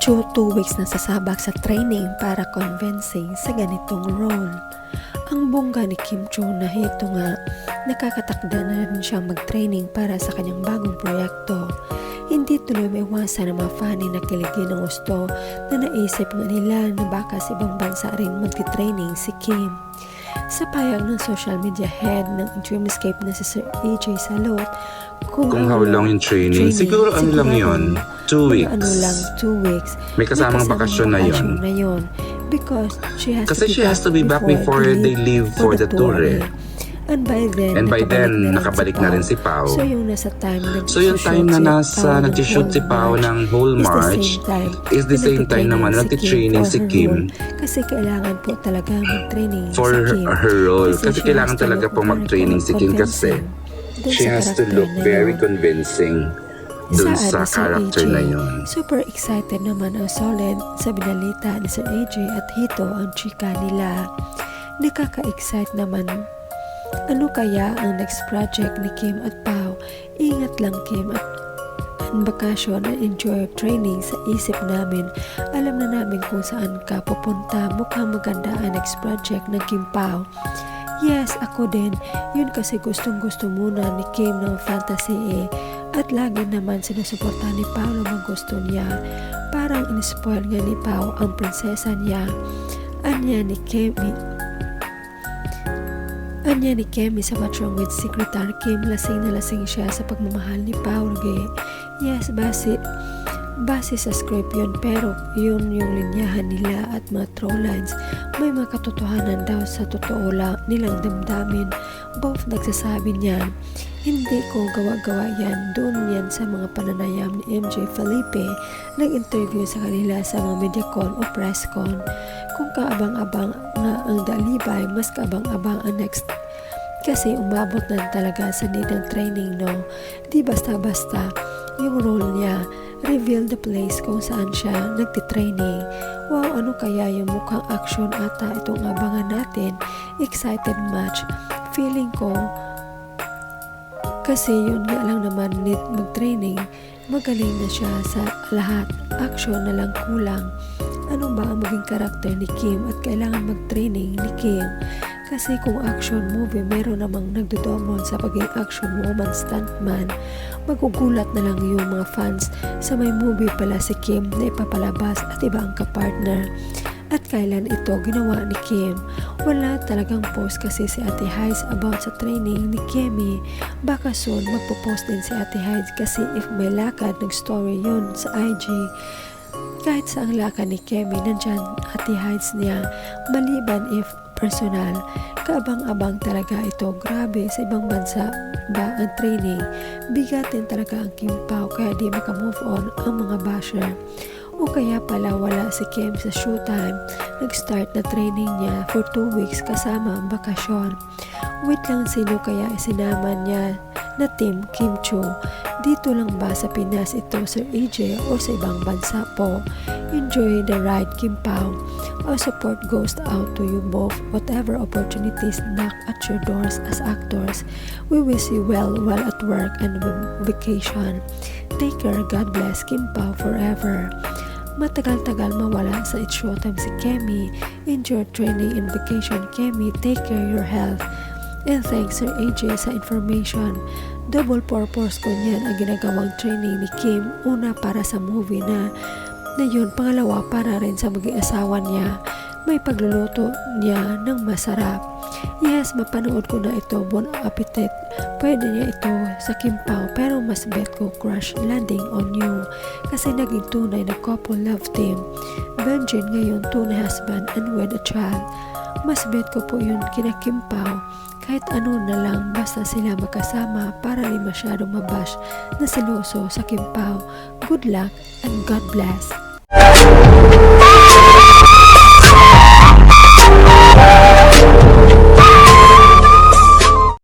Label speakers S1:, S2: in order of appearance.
S1: Cho 2 weeks na sasabak sa training para convincing sa ganitong role. Ang bongga ni Kim Cho na hito nga, nakakatakda na rin siyang mag-training para sa kanyang bagong proyekto. Hindi tuloy maiwasan ng mga fanny na kiligin ng gusto na naisip nga nila na baka sa ibang bansa rin magti-training si Kim. Sa payag ng social media head ng Dreamscape na si Sir AJ Salot,
S2: kung how long yung training, siguro ano lang yun, 2 weeks.
S1: Ano lang, 2 weeks.
S2: May kasamang bakasyon na yun.
S1: Because she has
S2: to be back before they leave for the tour eh.
S1: And by then,
S2: nakabalik na rin si Pao.
S1: So yung nasa time
S2: na nag-shoot si Pao ng whole March is the same time naman na nag-training si Kim
S1: kasi kailangan po talaga mag-training
S2: for her role. Kasi kailangan talaga po mag-training si Kim kasi she has to look very convincing dun sa character na yun.
S1: Super excited naman ang Solid sa binalita ni Sir AJ at Hito ang chika nila. Nakaka-excite naman. Ano kaya ang next project ni Kim at Pao? Ingat lang Kim at bakasyon and enjoy training sa isip namin. Alam na namin kung saan ka pupunta. Mukhang maganda ang next project ng Kim Pao. Yes, ako din. Yun kasi gustong-gusto muna ni Kim ng fantasy eh. At lagi naman sinusuporta ni Pao naman gusto niya. Parang in-spoil nga ni Pao ang prinsesa niya. Anya ni Kemi sa What's Wrong with Secretary Kim, lasing na lasing siya sa pagmamahal ni Pao. Yes, base sa script yun, pero yun yung linyahan nila at mga through lines. May mga katotohanan daw sa totoo lang nilang damdamin. Both nagsasabi niyan. Hindi ko gawa-gawa yan. Doon yan sa mga pananayam ni MJ Felipe. Nag-interview sa kanila sa mga mediacon o presscon. Kung kaabang-abang nga ang dalibay, mas kaabang-abang ang next. Kasi umabot na talaga sa need ng training, no? Di basta-basta yung role niya. Reveal the place kung saan siya nagtitraining. Wow, ano kaya yung mukhang action ata itong abangan natin. Excited much. Feeling ko, kasi yun nga lang naman need mag-training. Magaling na siya sa lahat. Action na lang kulang. Ano ba ang maging karakter ni Kim at kailangan mag-training ni Kim? Kasi kung action movie, meron namang nagdodomon sa pagiging action woman stuntman. Magugulat na lang yung mga fans sa may movie pala si Kim na ipapalabas at iba ang kapartner. At kailan ito ginawa ni Kim? Wala talagang post kasi si Ate Hides about sa training ni Kemi. Baka soon magpo-post din si Ate Hides kasi if may lakad, nag-story yun sa IG. Kahit sa ang lakad ni Kemi, nandyan Ate Hides niya. Maliban if personal, kaabang-abang talaga ito. Grabe, sa ibang bansa ba ang training? Bigatin talaga ang Kim Pao kaya di makamove on ang mga basher. O kaya pala wala si Kim sa showtime. Nag-start na training niya for 2 weeks kasama ang bakasyon. Wait lang, sino kaya isinama niya na team Kim Cho? Dito lang ba sa Pinas ito, Sir AJ, o sa ibang bansa po? Enjoy the ride, Kim Pao. Our support goes out to you both. Whatever opportunities knock at your doors as actors, we wish you well while at work and vacation. Take care, God bless, Kim Pao forever. Matagal-tagal mawala sa It's Showtime si Kemi. Enjoy training and vacation, Kemi. Take care your health. And thanks Sir AJ sa information. Double purpose ko niyan ang ginagawang training ni Kim. Una para sa movie na yun, pangalawa para rin sa maging asawa niya. May pagluluto niya ng masarap. Yes, mapanood ko na ito, Bon Appetit. Pwede niya ito sa Kim Pao, pero mas bet ko Crush Landing on You. Kasi naging tunay na couple love team. Virgin ngayon, tunay husband and with a child. Mas bet ko po yun kina Kim Pao. Kahit ano na lang, basta sila magkasama para di masyadong mabash na siloso sa Kim Pao. Good luck and God bless.